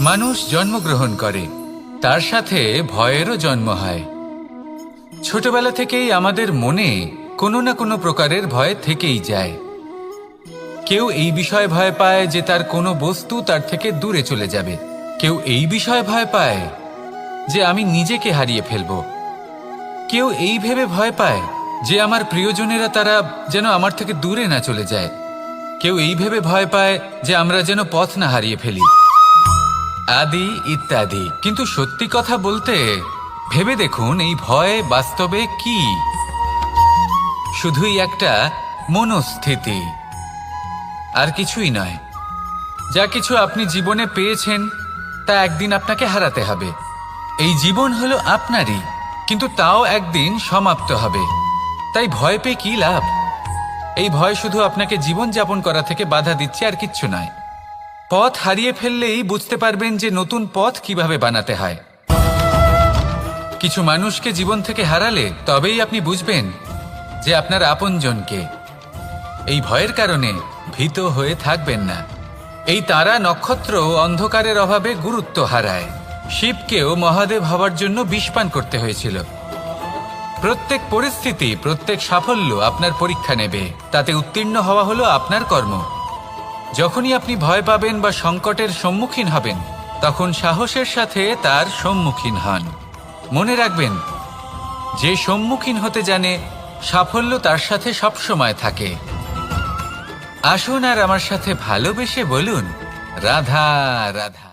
মানুষ জন্মগ্রহণ করে, তার সাথে ভয়েরও জন্ম হয়। ছোটবেলা থেকেই আমাদের মনে কোনো না কোনো প্রকারের ভয় থেকেই যায়। কেউ এই বিষয়ে ভয় পায় যে তার কোনো বস্তু তার থেকে দূরে চলে যাবে। কেউ এই বিষয়ে ভয় পায় যে আমি নিজেকে হারিয়ে ফেলব। কেউ এই ভেবে ভয় পায় যে আমার প্রিয়জনেরা তারা যেন আমার থেকে দূরে না চলে যায়। কেউ এই ভেবে ভয় পায় যে আমরা যেন পথ না হারিয়ে ফেলি, আদি ইত্যাদি। কিন্তু সত্যি কথা বলতে ভেবে দেখুন, এই ভয় বাস্তবে কি? শুধুই একটা মনস্থিতি, আর কিছুই নয়। যা কিছু আপনি জীবনে পেয়েছেন তা একদিন আপনাকে হারাতে হবে। এই জীবন হলো আপনারই, কিন্তু তাও একদিন সমাপ্ত হবে। তাই ভয় পেয়ে কি লাভ? এই ভয় শুধু আপনাকে জীবন যাপন করা থেকে বাধা দিচ্ছে, আর কিচ্ছু নয়। পথ হারিয়ে ফেললেই বুঝতে পারবেন যে নতুন পথ কিভাবে বানাতে হয়। কিছু মানুষকে জীবন থেকে হারালে তবেই আপনি বুঝবেন যে আপনার আপনজনকে। এই ভয়ের কারণে ভীত হয়ে থাকবেন না। এই তারা নক্ষত্র অন্ধকারের অভাবে গুরুত্ব হারায়। শিবকেও মহাদেব হওয়ার জন্য বিষপান করতে হয়েছিল। প্রত্যেক পরিস্থিতি, প্রত্যেক সাফল্য আপনার পরীক্ষা নেবে। তাতে উত্তীর্ণ হওয়া হলো আপনার কর্ম। যখনই আপনি ভয় পাবেন বা সংকটের সম্মুখীন হবেন, তখন সাহসের সাথে তার সম্মুখীন হন। মনে রাখবেন, যে সম্মুখীন হতে জানে সাফল্য তার সাথে সবসময় থাকে। আসুন আর আমার সাথে ভালোবেসে বলুন, রাধা রাধা।